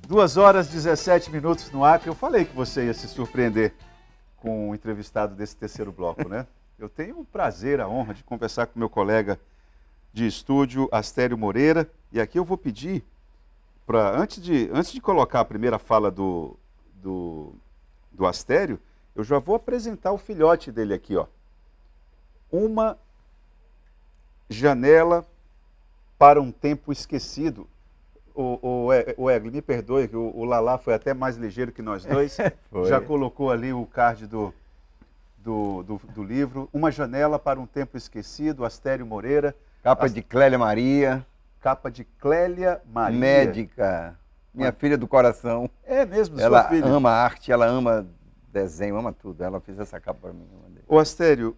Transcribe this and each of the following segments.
2h17 no ar, que eu falei que você ia se surpreender com o entrevistado desse terceiro bloco, né? Eu tenho o prazer, a honra de conversar com meu colega de estúdio, Astério Moreira, e aqui eu vou pedir para, antes de colocar a primeira fala do Astério, eu já vou apresentar o filhote dele aqui, ó. Uma janela para um tempo esquecido. O Egli, me perdoe, que o Lalá foi até mais ligeiro que nós dois. Já colocou ali o card do livro. Uma janela para um tempo esquecido, Astério Moreira. Capa de Clélia Maria. Capa de Clélia Maria. Médica. Minha filha do coração. É mesmo, ela sua filha? Ela ama arte, ela ama desenho, ama tudo. Ela fez essa capa para mim. Ô Astério,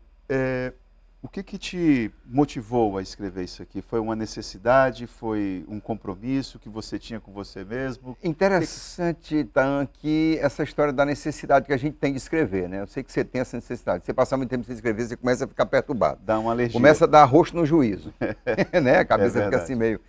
o que te motivou a escrever isso aqui? Foi uma necessidade? Foi um compromisso que você tinha com você mesmo? Interessante, Tan, que essa história da necessidade que a gente tem de escrever, né? Eu sei que você tem essa necessidade. Você passar muito tempo sem escrever, você começa a ficar perturbado. Dá uma alergia. Começa a dar roxo no juízo. Né? A cabeça fica assim meio...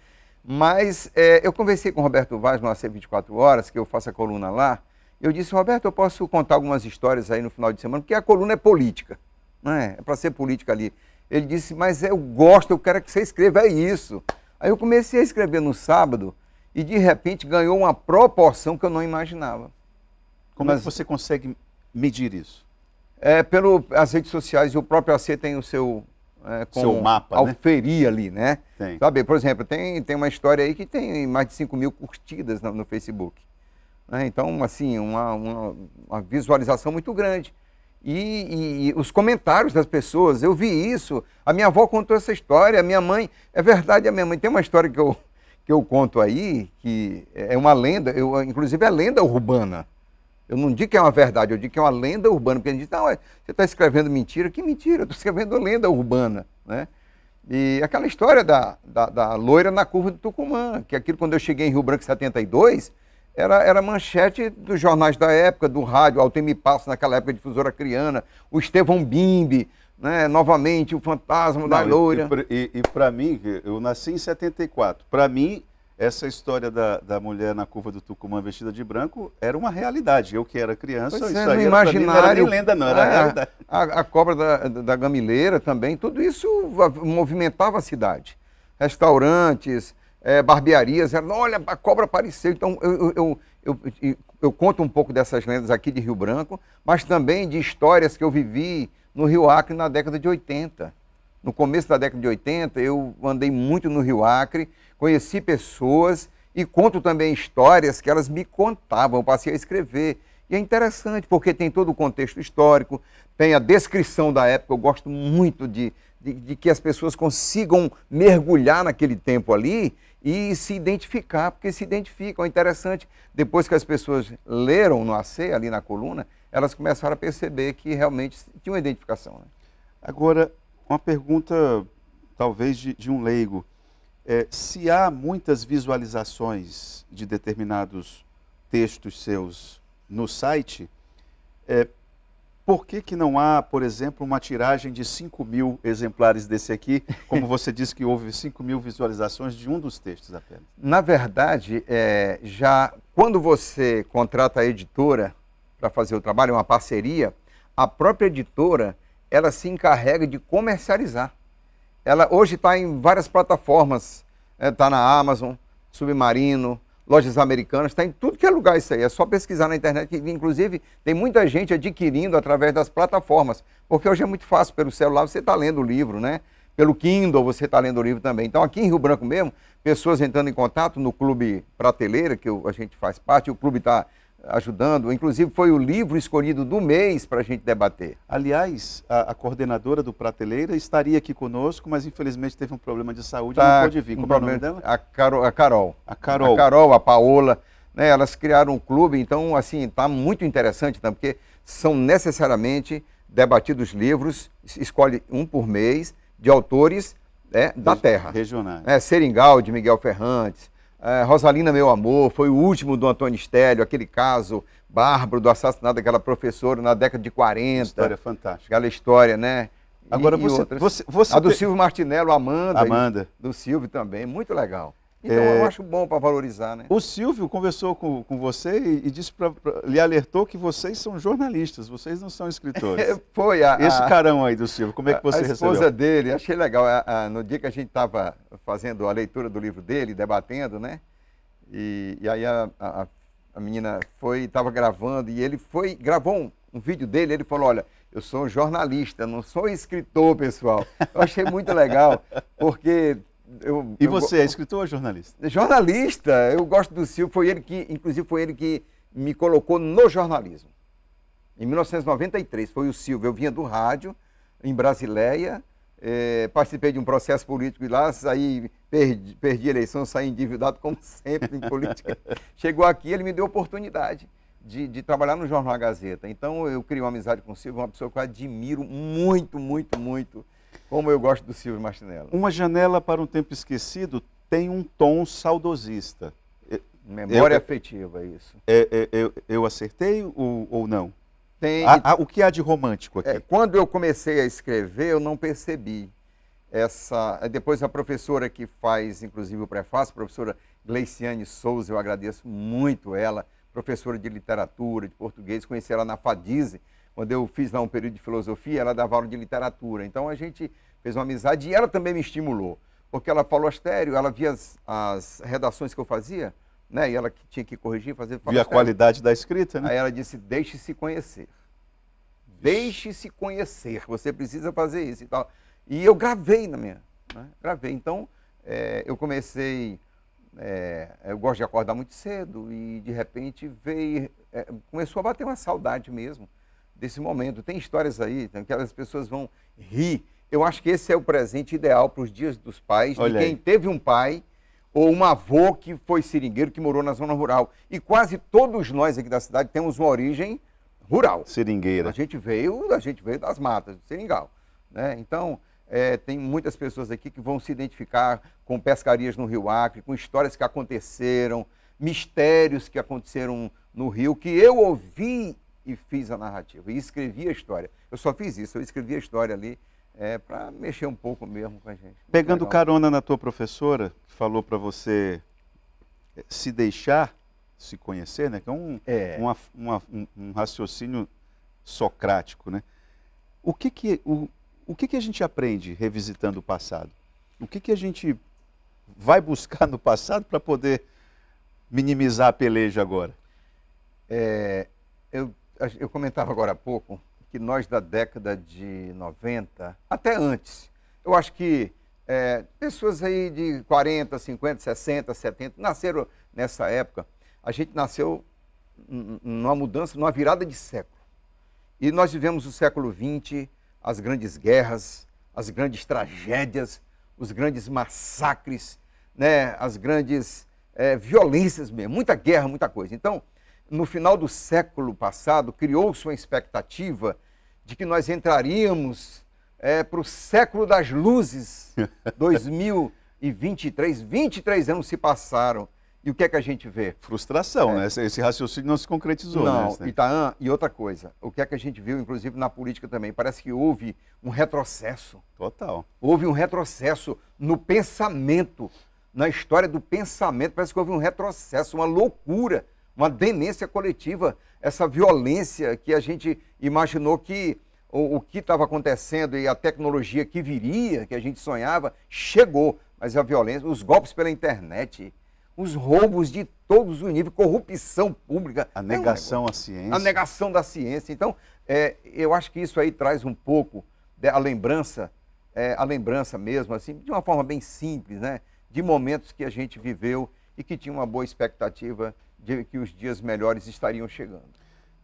Mas eu conversei com o Roberto Vaz no AC 24 Horas, que eu faço a coluna lá. Eu disse, Roberto, eu posso contar algumas histórias aí no final de semana, porque a coluna é política. Não é? É para ser política ali. Ele disse, mas eu gosto, eu quero que você escreva, é isso. Aí eu comecei a escrever no sábado e de repente ganhou uma proporção que eu não imaginava. Como é que você consegue medir isso? Pelas redes sociais, e o próprio AC tem o seu mapa, alferia, né? Ali, né? Tem. Sabe, por exemplo, tem uma história aí que tem mais de 5.000 curtidas no Facebook. Né? Então, assim, uma visualização muito grande. E os comentários das pessoas, eu vi isso, a minha avó contou essa história, a minha mãe, é verdade, a minha mãe tem uma história que eu conto aí, que é uma lenda, inclusive é lenda urbana. Eu não digo que é uma verdade, eu digo que é uma lenda urbana, porque a gente diz, não, você está escrevendo mentira, que mentira, eu estou escrevendo lenda urbana, né? E aquela história da loira na curva do Tucumã, que aquilo quando eu cheguei em Rio Branco em 72, era manchete dos jornais da época, do rádio, Altemir Passos, naquela época, difusora Acreana, o Estevão Bimbi, né, novamente, o fantasma da loira. E para mim, eu nasci em 74, para mim, essa história da mulher na curva do Tucumã vestida de branco era uma realidade. Eu que era criança, isso aí no imaginário, não era nem lenda, não, era realidade. A cobra da Gamileira também, tudo isso movimentava a cidade. Restaurantes... barbearias, olha, a cobra apareceu. Então, eu conto um pouco dessas lendas aqui de Rio Branco, mas também de histórias que eu vivi no Rio Acre na década de 80. No começo da década de 80, eu andei muito no Rio Acre, conheci pessoas e conto também histórias que elas me contavam, eu passei a escrever. E é interessante, porque tem todo o contexto histórico, tem a descrição da época, eu gosto muito de que as pessoas consigam mergulhar naquele tempo ali e se identificar, porque se identificam. É interessante, depois que as pessoas leram no AC, ali na coluna, elas começaram a perceber que realmente tinha uma identificação. Né? Agora, uma pergunta, talvez, de um leigo. Se há muitas visualizações de determinados textos seus no site, por que não há, por exemplo, uma tiragem de 5.000 exemplares desse aqui, como você disse que houve 5.000 visualizações de um dos textos apenas? Na verdade, já quando você contrata a editora para fazer o trabalho, uma parceria, a própria editora, ela se encarrega de comercializar. Ela hoje está em várias plataformas, está na Amazon, Submarino, Lojas Americanas, está em tudo que é lugar isso aí, é só pesquisar na internet, que inclusive tem muita gente adquirindo através das plataformas, porque hoje é muito fácil, pelo celular você está lendo o livro, né? Pelo Kindle você está lendo o livro também. Então aqui em Rio Branco mesmo, pessoas entrando em contato no Clube Prateleira, que a gente faz parte, o clube está ajudando, inclusive foi o livro escolhido do mês para a gente debater. Aliás, a coordenadora do Prateleira estaria aqui conosco, mas infelizmente teve um problema de saúde e não pôde vir. Como é o nome dela? A Carol. A Carol. A Carol, a Paola, né, elas criaram um clube, então assim, está muito interessante, né, porque são necessariamente debatidos livros, escolhe um por mês, de autores da terra. Regionais. Seringal, de Miguel Ferrantes, Rosalina, Meu Amor, foi o último do Antônio Stélio, aquele caso bárbaro do assassinato daquela professora na década de 40. História fantástica. Aquela história, né? Agora, você a do Silvio Martinello, Amanda. Amanda. Do Silvio também, muito legal. Então eu acho bom para valorizar, né? O Silvio conversou com você e disse lhe alertou que vocês são jornalistas, vocês não são escritores. Foi Esse carão aí do Silvio, como é que você recebeu? A esposa dele, achei legal, no dia que a gente estava fazendo a leitura do livro dele, debatendo, né? E aí a menina estava gravando e ele gravou um vídeo dele, ele falou, olha, eu sou um jornalista, não sou escritor, pessoal. Eu achei muito legal, porque... E você é escritor ou jornalista? Jornalista, eu gosto do Silvio, inclusive foi ele que me colocou no jornalismo. Em 1993, foi o Silvio, eu vinha do rádio, em Brasileia, participei de um processo político e lá, perdi a eleição, saí endividado, como sempre em política. Chegou aqui, ele me deu a oportunidade de trabalhar no Jornal Gazeta. Então eu criei uma amizade com o Silvio, uma pessoa que eu admiro muito, muito, muito. Como eu gosto do Silvio Martinello. Uma Janela para um Tempo Esquecido tem um tom saudosista. Memória afetiva, isso. Eu acertei ou não? Tem. O que há de romântico aqui? Quando eu comecei a escrever, eu não percebi. Depois a professora que faz, inclusive, o prefácio, a professora Gleiciane Souza, eu agradeço muito ela, professora de literatura, de português, conheci ela na FADISE. Quando eu fiz lá um período de filosofia, ela dava aula de literatura. Então a gente fez uma amizade e ela também me estimulou. Porque ela falou astério, ela via as redações que eu fazia, né? E ela que tinha que corrigir, fazer... Via a qualidade da escrita, né? Aí ela disse, deixe-se conhecer. Deixe-se conhecer, você precisa fazer isso e tal. E eu gravei né? Gravei. Então, eu comecei... eu gosto de acordar muito cedo e, de repente, começou a bater uma saudade mesmo desse momento. Tem histórias aí que as pessoas vão rir. Eu acho que esse é o presente ideal para os dias dos pais, de quem teve um pai ou um avô que foi seringueiro, que morou na zona rural. E quase todos nós aqui da cidade temos uma origem rural. Seringueira. A gente veio das matas, do seringal. Né? Então, tem muitas pessoas aqui que vão se identificar com pescarias no Rio Acre, com histórias que aconteceram, mistérios que aconteceram no Rio, que eu ouvi e fiz a narrativa, e escrevi a história. Eu só fiz isso, eu escrevi a história ali para mexer um pouco mesmo com a gente. Pegando carona na tua professora, que falou para você se deixar se conhecer, né? Que é um raciocínio socrático, né? O que a gente aprende revisitando o passado? O que a gente vai buscar no passado para poder minimizar a peleja agora? Eu comentava agora há pouco que nós da década de 90, até antes, eu acho que pessoas aí de 40, 50, 60, 70, nasceram nessa época. A gente nasceu numa mudança, numa virada de século. E nós vivemos o século XX, as grandes guerras, as grandes tragédias, os grandes massacres, né, as grandes violências mesmo, muita guerra, muita coisa. Então, no final do século passado, criou-se uma expectativa de que nós entraríamos para o século das luzes, 2023, 23 anos se passaram. E o que é que a gente vê? Frustração, né? Esse raciocínio não se concretizou. Não, né? Itaã, e outra coisa, o que é que a gente viu, inclusive na política também, parece que houve um retrocesso. Total. Houve um retrocesso no pensamento, na história do pensamento, parece que houve um retrocesso, uma loucura, uma demência coletiva, essa violência que a gente imaginou que o que estava acontecendo e a tecnologia que viria, que a gente sonhava, chegou. Mas a violência, os golpes pela internet, os roubos de todos os níveis, corrupção pública. A negação à ciência. A negação da ciência. Então, eu acho que isso aí traz um pouco a lembrança mesmo, assim, de uma forma bem simples, né? De momentos que a gente viveu e que tinha uma boa expectativa de que os dias melhores estariam chegando.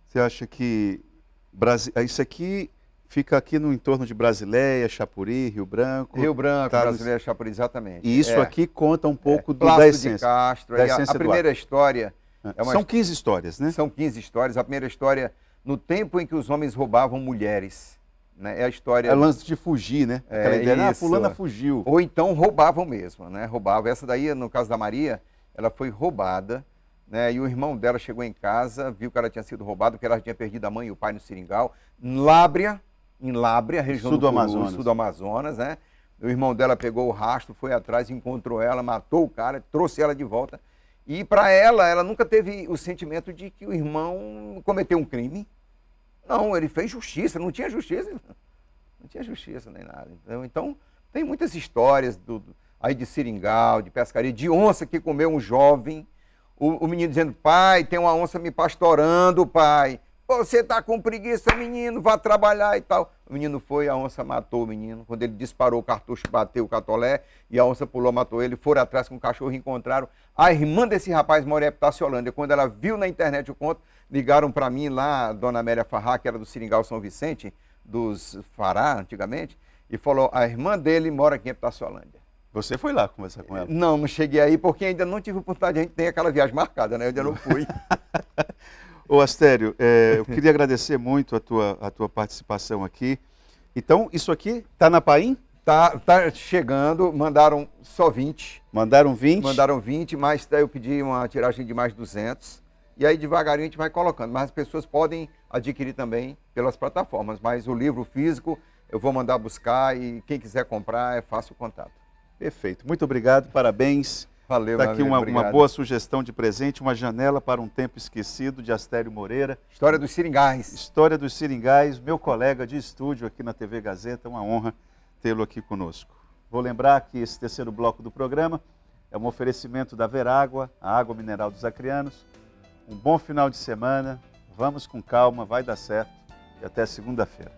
Você acha que isso aqui fica aqui no entorno de Brasileia, Chapuri, Rio Branco? Rio Branco, Brasileia, Chapuri, exatamente. E isso aqui conta um pouco da essência. De Castro, a primeira história... São 15 histórias, né? São 15 histórias. A primeira história, no tempo em que os homens roubavam mulheres. Né? É a história... É o lance de fugir, né? Aquela ideia, fulana fugiu. Ou então roubavam mesmo, né? Roubavam. Essa daí, no caso da Maria, ela foi roubada, né? E o irmão dela chegou em casa, viu que ela tinha sido roubada, porque ela tinha perdido a mãe e o pai no Seringal. Em Lábrea, região sul do Purus, Amazonas. sul do Amazonas, né? O irmão dela pegou o rastro, foi atrás, encontrou ela, matou o cara, trouxe ela de volta. E para ela nunca teve o sentimento de que o irmão cometeu um crime. Não, ele fez justiça, não tinha justiça. Não tinha justiça nem nada. Então tem muitas histórias aí de seringal, de pescaria, de onça que comeu um jovem. O menino dizendo, pai, tem uma onça me pastorando, pai. Você está com preguiça, menino, vá trabalhar e tal. O menino foi, a onça matou o menino. Quando ele disparou o cartucho, bateu o catolé e a onça pulou, matou ele. Foram atrás com o cachorro e encontraram. A irmã desse rapaz mora em Epitaciolândia. Quando ela viu na internet o conto, ligaram para mim lá, a dona Amélia Farrá, que era do Seringal São Vicente, dos Fará, antigamente, e falou, a irmã dele mora aqui em Epitaciolândia. Você foi lá conversar com ela? Não cheguei aí porque ainda não tive oportunidade. A gente tem aquela viagem marcada, né? Eu ainda não fui. Ô Astério, eu queria agradecer muito a tua participação aqui. Então, isso aqui está na Paim? Tá chegando, mandaram só 20. Mandaram 20? Mandaram 20, mas daí eu pedi uma tiragem de mais 200. E aí devagarinho a gente vai colocando. Mas as pessoas podem adquirir também pelas plataformas. Mas o livro físico eu vou mandar buscar e quem quiser comprar é fácil o contato. Perfeito. Muito obrigado, parabéns. Valeu, Está aqui uma boa sugestão de presente, uma janela para um tempo esquecido, de Astério Moreira. História dos Seringais. História dos Seringais, meu colega de estúdio aqui na TV Gazeta, uma honra tê-lo aqui conosco. Vou lembrar que esse terceiro bloco do programa é um oferecimento da Verágua, a água mineral dos acrianos. Um bom final de semana, vamos com calma, vai dar certo e até segunda-feira.